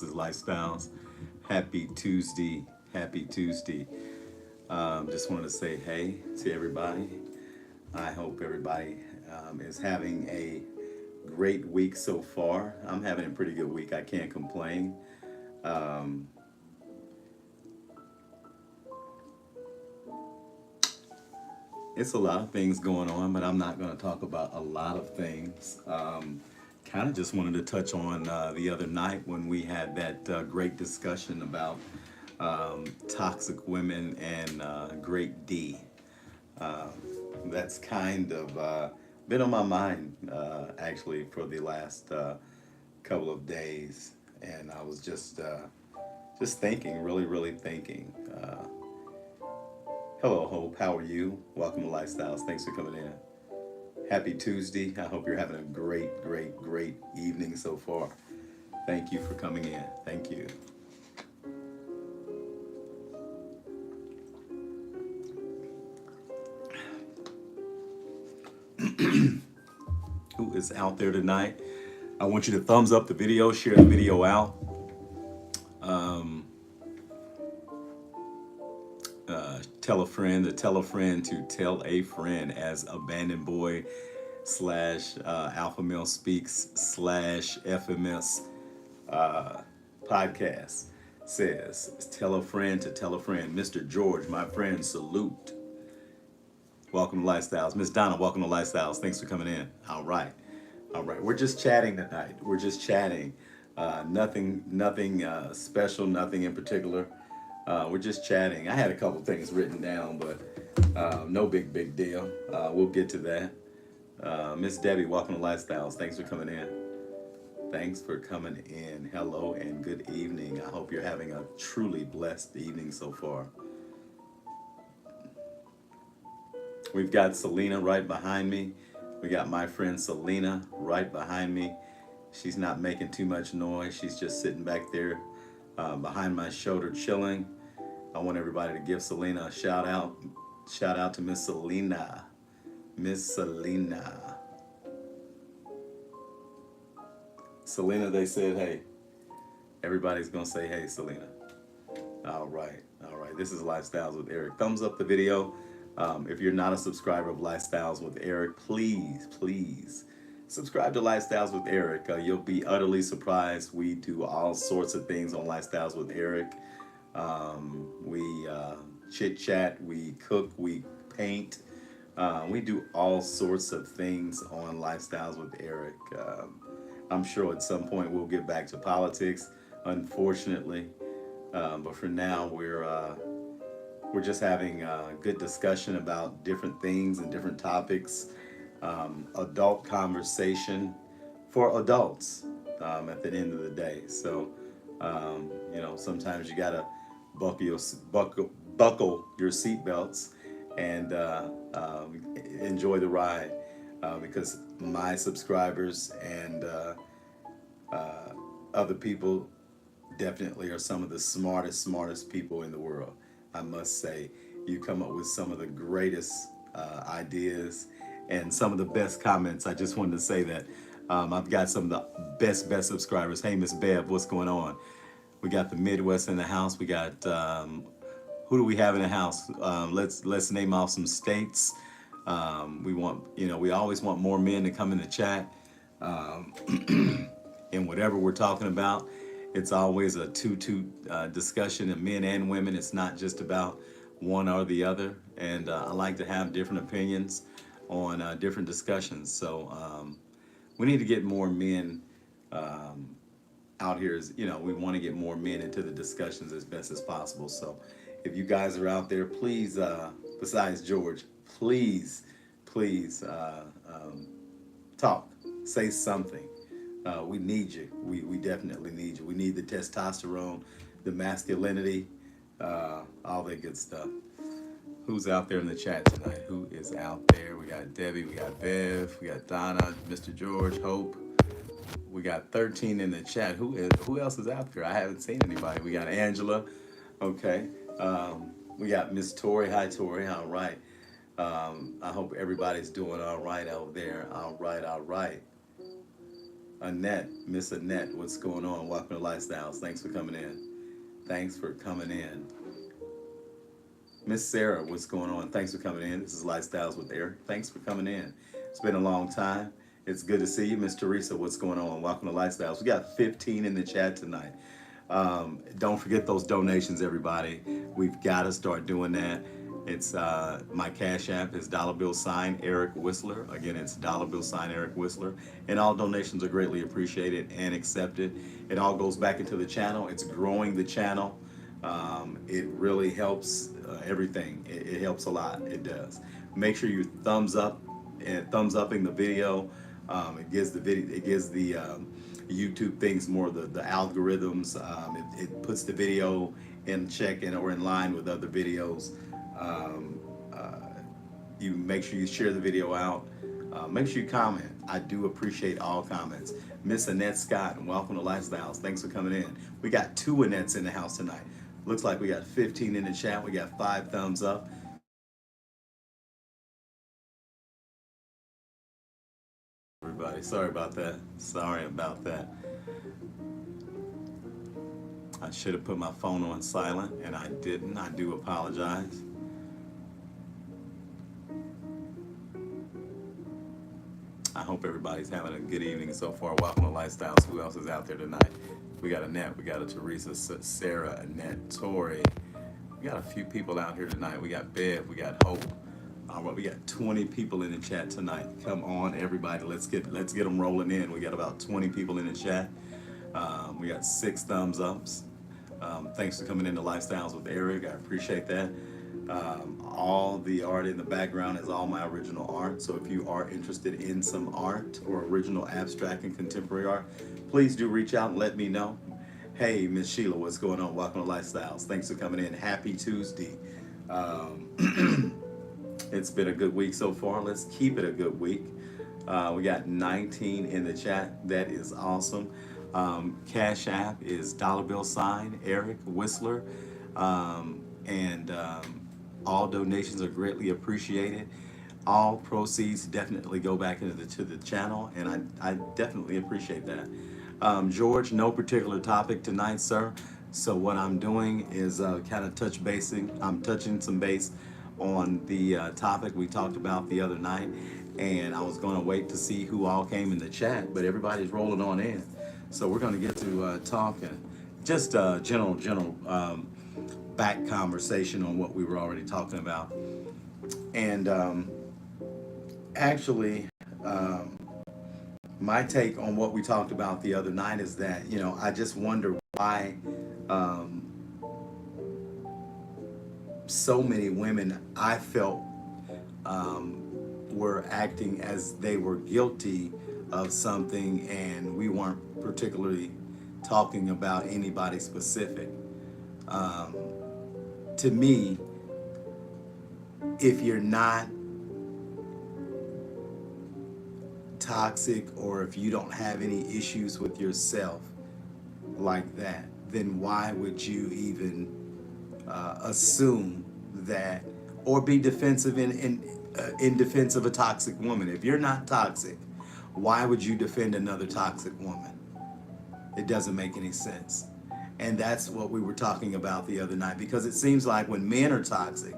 Lifestyles. Happy Tuesday. Happy Tuesday. Just wanted to say hey to everybody. I hope everybody is having a great week so far. I'm having a pretty good week. I can't complain. Um, it's a lot of things going on, but I'm not going to talk about a lot of things. Kind of just wanted to touch on the other night when we had that great discussion about toxic women and great D. Uh, that's kind of been on my mind actually for the last couple of days, and I was just thinking, really thinking. Hello, Hope. How are you? Welcome to Lifestyles. Thanks for coming in. Happy Tuesday. I hope you're having a great evening so far. Thank you for coming in. Thank you. Who is out there tonight? I want you to thumbs up the video, share the video out. Um, Tell a friend to tell a friend to tell a friend, as Abandoned Boy slash Alpha Male Speaks slash FMS uh, podcast says. Tell a friend to tell a friend. Mr. George, my friend, salute. Welcome to Lifestyles. Miss Donna, welcome to Lifestyles. Thanks for coming in. All right. All right. We're just chatting tonight. We're just chatting. Nothing special, nothing in particular. We're just chatting. I had a couple things written down, but no big deal. We'll get to that. Miss Debbie, welcome to Lifestyles. Thanks for coming in. Thanks for coming in. Hello and good evening. I hope you're having a truly blessed evening so far. We've got Selena right behind me. We got my friend Selena right behind me. She's not making too much noise. She's just sitting back there behind my shoulder chilling. I want everybody to give Selena a shout out. Shout out to Miss Selena. Miss Selena. Selena, they said, hey. Everybody's going to say, hey, Selena. All right. All right. This is Lifestyles with Eric. Thumbs up the video. If you're not a subscriber of Lifestyles with Eric, please subscribe to Lifestyles with Eric. You'll be utterly surprised. We do all sorts of things on Lifestyles with Eric. We chit chat, we cook, we paint. We do all sorts of things on Lifestyles with Eric. I'm sure at some point we'll get back to politics, unfortunately. But for now, we're just having a good discussion about different things and different topics. Adult conversation for adults at the end of the day. So, sometimes you gotta buckle your seatbelts and enjoy the ride because my subscribers and other people definitely are some of the smartest people in the world. I must say, you come up with some of the greatest ideas and some of the best comments. I just wanted to say that I've got some of the best subscribers. Hey, Miss Bev, what's going on? We got the Midwest in the house. We got who do we have in the house? Let's name off some states. We always want more men to come in the chat. Um, in whatever we're talking about, it's always a two discussion of men and women. It's not just about one or the other. And I like to have different opinions on different discussions. So we need to get more men out here. We want to get more men into the discussions as best as possible. So if you guys are out there, please, besides George, please talk, say something. We need you. We definitely need you. We need the testosterone, the masculinity, all that good stuff. Who's out there in the chat tonight? Who is out there? We got Debbie, we got Bev, we got Donna, Mr. George, Hope. We got 13 in the chat. Who else is out there? I haven't seen anybody. We got Angela. Okay. We got Miss Tori. Hi, Tori. All right. I hope everybody's doing all right out there. All right. Annette, Miss Annette, what's going on? Welcome to Lifestyles. Thanks for coming in. Thanks for coming in. Miss Sarah, what's going on? Thanks for coming in. This is Lifestyles with Eric. Thanks for coming in. It's been a long time. It's good to see you. Miss Teresa, what's going on? Welcome to Lifestyles. We got 15 in the chat tonight. Don't forget those donations, everybody. We've got to start doing that. It's my Cash App is $ Eric Whistler. Again, it's $ Eric Whistler. And all donations are greatly appreciated and accepted. It all goes back into the channel. It's growing the channel. It really helps everything. It helps a lot. It does. Make sure you thumbs up and thumbs upping the video. It gives the video. It gives the YouTube things more the algorithms. It puts the video in check and or in line with other videos. Um, uh, you make sure you share the video out. Make sure you comment. I do appreciate all comments. Miss Annette Scott, and welcome to Lifestyles. Thanks for coming in. We got 2 Annettes in the house tonight. Looks like we got 15 in the chat. We got 5 thumbs up. Everybody, sorry about that. Sorry about that. I should have put my phone on silent and I didn't. I do apologize. I hope everybody's having a good evening so far. Welcome to Lifestyles. Who else is out there tonight? We got Annette, we got a Teresa, Sarah, Annette, Tori. We got a few people out here tonight. We got Bev, we got Hope. We got 20 people in the chat tonight. Come on, everybody. Let's get them rolling in. We got about 20 people in the chat. We got 6 thumbs ups. Thanks for coming into Lifestyles with Eric. I appreciate that. All the art in the background is all my original art. So if you are interested in some art or original abstract and contemporary art, please do reach out and let me know. Hey, Miss Sheila, what's going on? Welcome to Lifestyles. Thanks for coming in. Happy Tuesday. It's been a good week so far. Let's keep it a good week. We got 19 in the chat. That is awesome. Cash App is $ Eric Whistler. And all donations are greatly appreciated. All proceeds definitely go back into the channel, and I definitely appreciate that. George, no particular topic tonight, sir. So what I'm doing is kind of I'm touching some base on the topic we talked about the other night, and I was going to wait to see who all came in the chat, but everybody's rolling on in. So we're going to get to talking. Just general back conversation on what we were already talking about. And actually, my take on what we talked about the other night is that, I just wonder why so many women I felt were acting as they were guilty of something, and we weren't particularly talking about anybody specific. To me, if you're not toxic or if you don't have any issues with yourself like that, then why would you even assume that or be defensive in defense of a toxic woman? If you're not toxic, why would you defend another toxic woman? It doesn't make any sense. And that's what we were talking about the other night, because it seems like when men are toxic,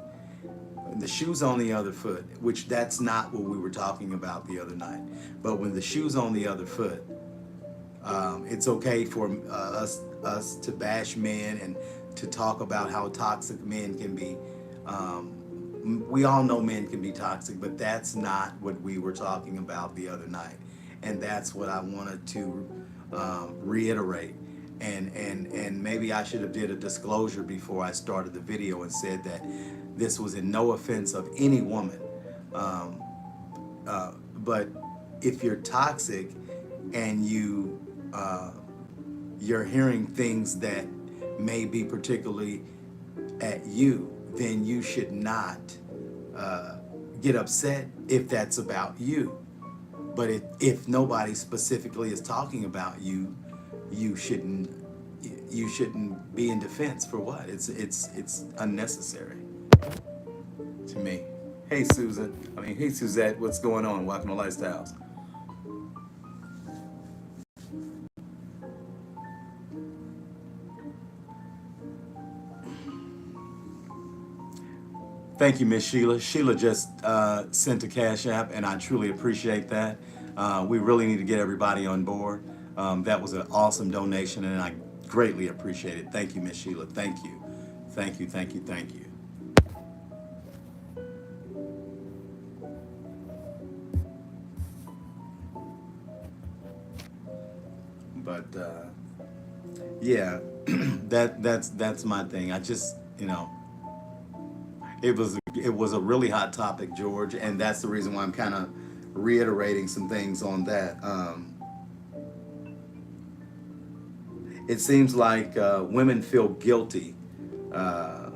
the shoe's on the other foot, which that's not what we were talking about the other night. But when the shoe's on the other foot, it's okay for us to bash men and to talk about how toxic men can be. We all know men can be toxic, but that's not what we were talking about the other night. And that's what I wanted to reiterate. And maybe I should have did a disclosure before I started the video and said that this was in no offense of any woman. But if you're toxic and you're hearing things that may be particularly at you, then you should not get upset if that's about you. But if nobody specifically is talking about you, you shouldn't be in defense for what? It's unnecessary to me. Hey Susan, hey Suzette, what's going on? Welcome to Lifestyles. Thank you, Miss Sheila. Sheila just sent a cash app, and I truly appreciate that. We really need to get everybody on board. That was an awesome donation, and I greatly appreciate it. Thank you, Miss Sheila. Thank you. Thank you, thank you, thank you. But yeah, that's my thing. I just, it was a really hot topic, George, and that's the reason why I'm kind of reiterating some things on that. It seems like women feel guilty, uh,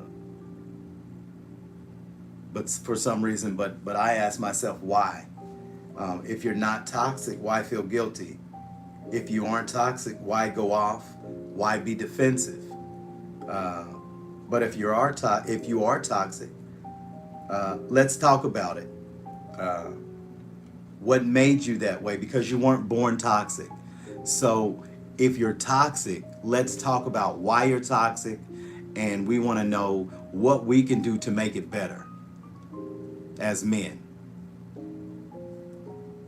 but for some reason, but I ask myself why. If you're not toxic, why feel guilty? If you aren't toxic, why go off? Why be defensive? Uh, but if you are toxic, let's talk about it. Uh, what made you that way? Because you weren't born toxic. So if you're toxic, let's talk about why you're toxic, and we want to know what we can do to make it better as men.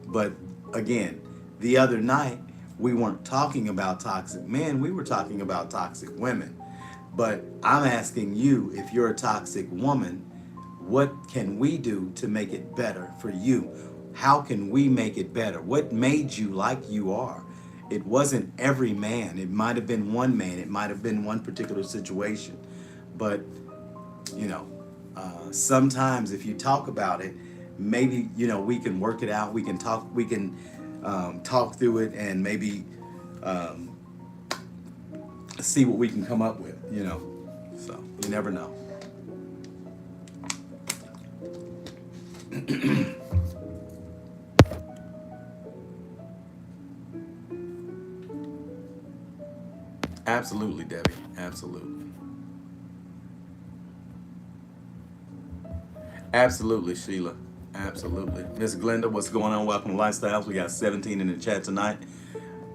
But again, the other night, we weren't talking about toxic men, we were talking about toxic women. But I'm asking you, if you're a toxic woman, what can we do to make it better for you? How can we make it better? What made you like you are? It wasn't every man. It might have been one man. It might have been one particular situation. But you know, sometimes if you talk about it, maybe we can work it out. We can talk through it, and maybe um, see what we can come up with. So you never know. Absolutely, Debbie. Absolutely. Absolutely, Sheila. Absolutely. Miss Glenda, what's going on? Welcome to Lifestyles. We got 17 in the chat tonight.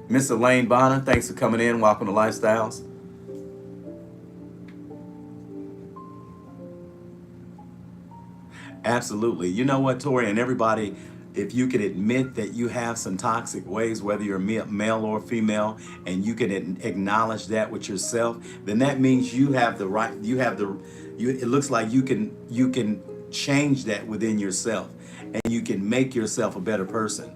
Miss Elaine Bonner, thanks for coming in. Welcome to Lifestyles. Absolutely. You know what, Tori, and everybody, if you can admit that you have some toxic ways, whether you're male or female, and you can acknowledge that with yourself, then that means you have the right, it looks like you can change that within yourself, and you can make yourself a better person,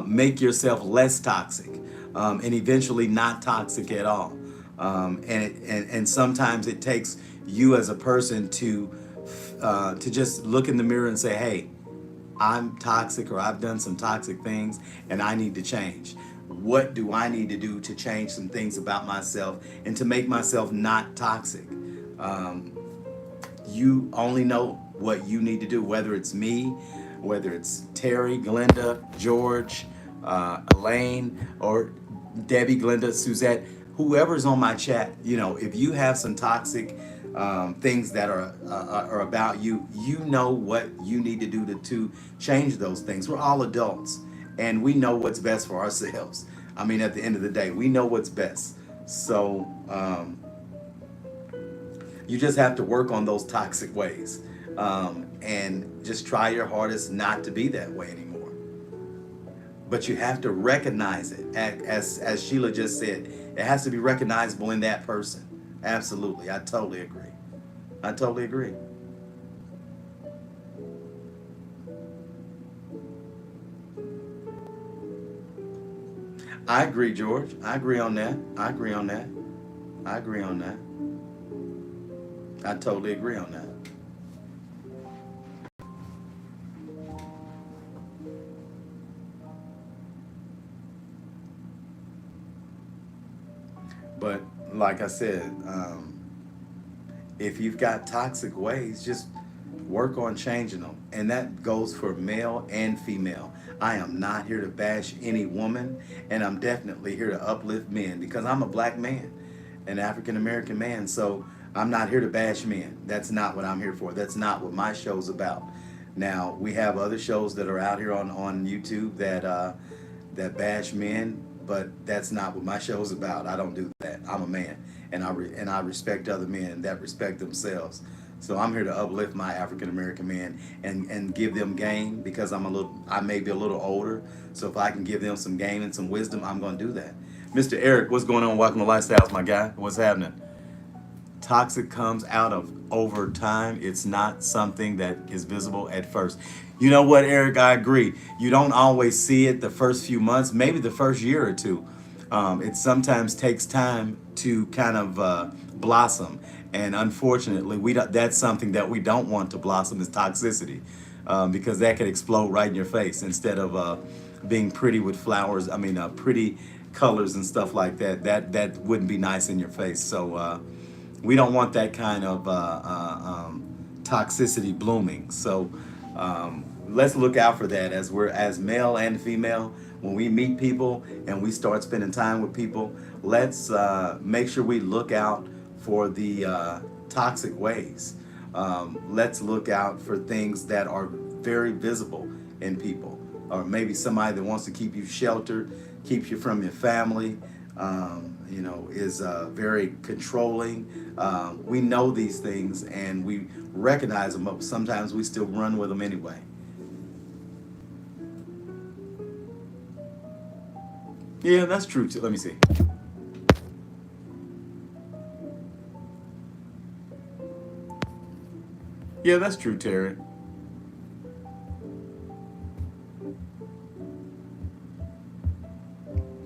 make yourself less toxic, and eventually not toxic at all. And sometimes it takes you as a person to just look in the mirror and say, hey, I'm toxic, or I've done some toxic things and I need to change. What do I need to do to change some things about myself and to make myself not toxic? Um, you only know what you need to do, whether it's me, whether it's Terry, Glenda, George, Elaine, or Debbie, Glenda, Suzette, whoever's on my chat. If you have some toxic things that are about you, you know what you need to do to change those things. We're all adults, and we know what's best for ourselves. I mean, at the end of the day, we know what's best. So you just have to work on those toxic ways, and just try your hardest not to be that way anymore. But you have to recognize it, as Sheila just said. It has to be recognizable in that person. Absolutely, I totally agree. I totally agree. I agree, George. I agree on that. I agree on that. I agree on that. I totally agree on that. But like I said, if you've got toxic ways, just work on changing them. And that goes for male and female. I am not here to bash any woman, and I'm definitely here to uplift men, because I'm a black man, an African American man. So I'm not here to bash men. That's not what I'm here for. That's not what my show's about. Now, we have other shows that are out here on YouTube that bash men, but that's not what my show's about. I don't do that. I'm a man, and I respect other men that respect themselves. So I'm here to uplift my African American men and give them game because I may be a little older. So if I can give them some game and some wisdom, I'm going to do that. Mr. Eric, what's going on? Welcome to Lifestyles, my guy. What's happening? Toxic comes out of over time. It's not something that is visible at first. You know what, Eric? I agree. You don't always see it the first few months, maybe the first year or two. It sometimes takes time to kind of blossom, and unfortunately, that's something that we don't want to blossom is toxicity, because that could explode right in your face instead of being pretty with flowers. I mean, pretty colors and stuff like that. That wouldn't be nice in your face. So. We don't want that kind of toxicity blooming. So let's look out for that as male and female. When we meet people and we start spending time with people, let's make sure we look out for the toxic ways. Let's look out for things that are very visible in people, or maybe somebody that wants to keep you sheltered, keeps you from your family. Is very controlling. We know these things and we recognize them, but sometimes we still run with them anyway. Yeah, that's true too. Let me see. Yeah, that's true, Terry.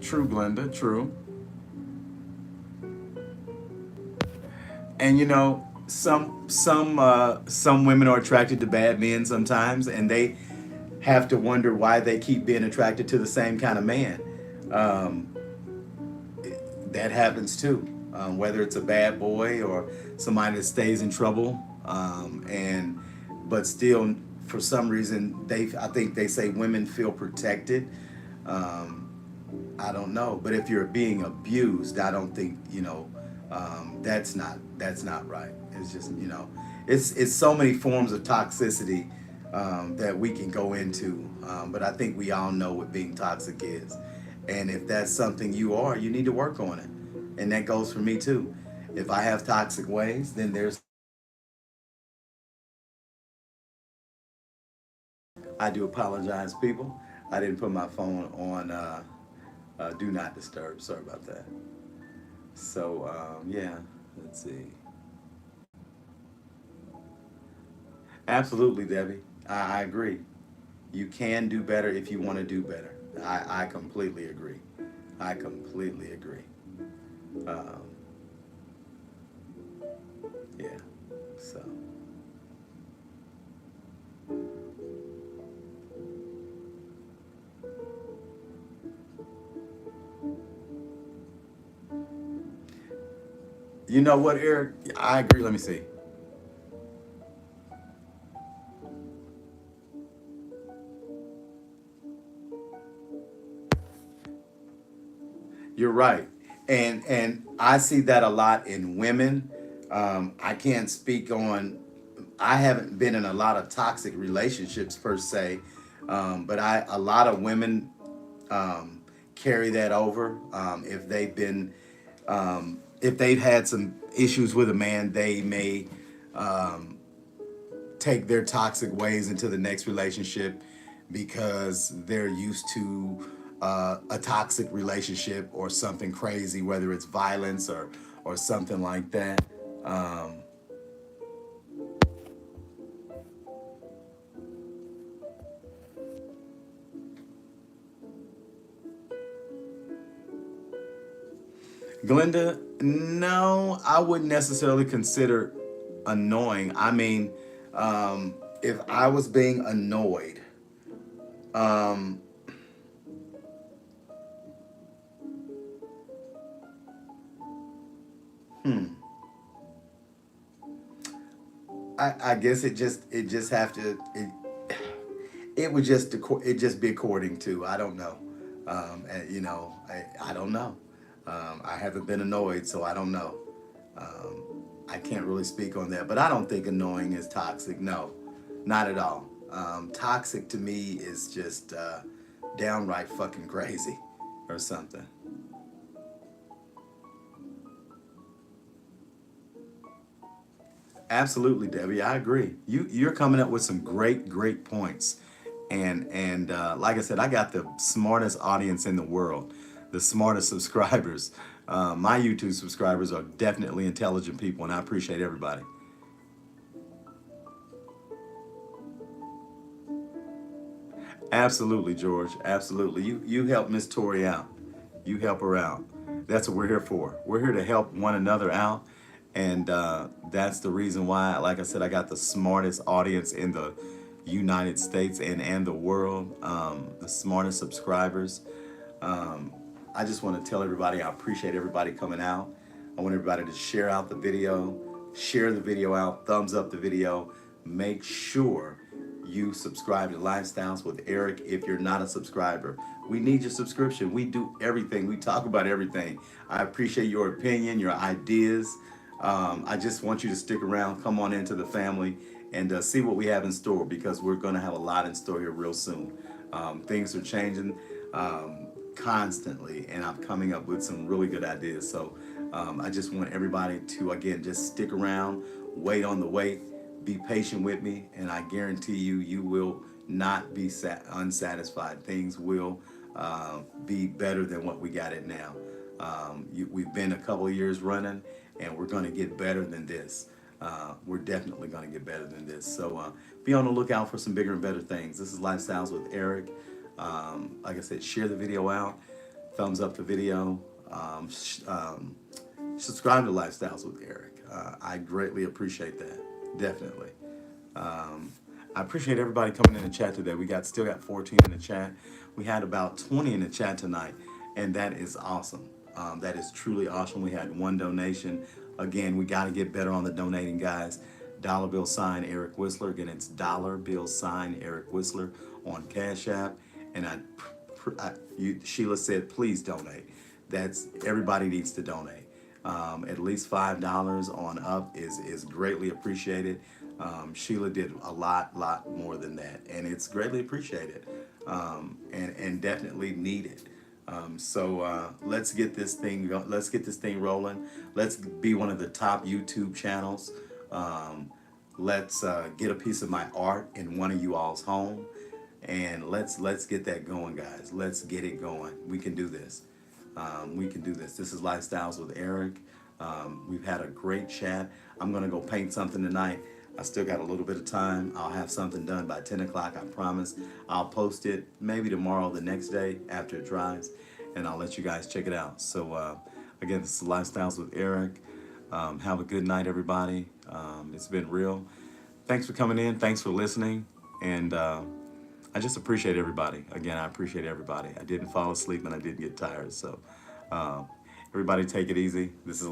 True, Glenda. True. And some women are attracted to bad men sometimes, and they have to wonder why they keep being attracted to the same kind of man. Um, that happens too, whether it's a bad boy or somebody that stays in trouble, and but still, for some reason, I think they say women feel protected. Um, I don't know, but if you're being abused, I don't think that's not right. It's just it's so many forms of toxicity that we can go into, but I think we all know what being toxic is, and if that's something you are, you need to work on it, and that goes for me too. If I have toxic ways, then there's I do apologize, people. I didn't put my phone on do not disturb. Sorry about that. So yeah, let's see. Absolutely, Debbie. I agree. You can do better if you want to do better. I completely agree. I completely agree. Um, yeah. So, you know what, Eric? I agree. Let me see. You're right, and I see that a lot in women. I can't speak on. I haven't been in a lot of toxic relationships per se, but I a lot of women carry that over. If they've had some issues with a man, they may take their toxic ways into the next relationship because they're used to a toxic relationship or something crazy, whether it's violence or something like that. Um, Glenda, no, I wouldn't necessarily consider annoying. I mean, if I was being annoyed, um, hmm, I guess it just have to it would just be according to I don't know, and, I don't know. I haven't been annoyed, so I don't know. I can't really speak on that, but I don't think annoying is toxic. No, not at all. Toxic to me is just downright fucking crazy or something. Absolutely, Debbie. I agree. You're coming up with some great points, and like I said, I got the smartest audience in the world, the smartest subscribers. My YouTube subscribers are definitely intelligent people, and I appreciate everybody. Absolutely, George. Absolutely. You help Miss Tori out. You help her out. That's what we're here for. We're here to help one another out, and that's the reason why. Like I said, I got the smartest audience in the United States and the world. The smartest subscribers. Um, I just want to tell everybody I appreciate everybody coming out. I want everybody to share out the video, share the video out, thumbs up the video. Make sure you subscribe to Lifestyles with Eric if you're not a subscriber. We need your subscription. We do everything. We talk about everything. I appreciate your opinion, your ideas. I just want you to stick around, come on into the family, and see what we have in store because we're going to have a lot in store here real soon. Things are changing constantly, and I'm coming up with some really good ideas. So I just want everybody to, again, just stick around, wait on the wait, be patient with me, and I guarantee you, you will not be unsatisfied. Things will be better than what we got it now. We've been a couple of years running, and we're going to get better than this. We're definitely going to get better than this. So be on the lookout for some bigger and better things. This is Lifestyles with Eric. Like I said, share the video out, thumbs up the video, subscribe to Lifestyles with Eric. I greatly appreciate that. Definitely. I appreciate everybody coming in the chat today. We still got 14 in the chat. We had about 20 in the chat tonight, and that is awesome. That is truly awesome. We had one donation. Again, we got to get better on the donating, guys. Dollar bill sign Eric Whistler. Again, it's dollar bill sign Eric Whistler on Cash App. And Sheila said, please donate. That's everybody needs to donate. At least $5 on up is greatly appreciated. Sheila did a lot more than that, and it's greatly appreciated, and definitely needed. Let's get this thing let's get this thing rolling. Let's be one of the top YouTube channels. Let's get a piece of my art in one of you all's home, and let's get that going, guys. Let's get it going. We can do this. We can do this. This is Lifestyles with Eric. We've had a great chat. I'm gonna go paint something tonight. I still got a little bit of time. I'll have something done by 10 o'clock, I promise. I'll post it maybe tomorrow, the next day after it dries, and I'll let you guys check it out. So again, this is Lifestyles with Eric. Have a good night, everybody. It's been real. Thanks for coming in. Thanks for listening. And I just appreciate everybody. Again, I appreciate everybody. I didn't fall asleep and I didn't get tired. So everybody take it easy. This is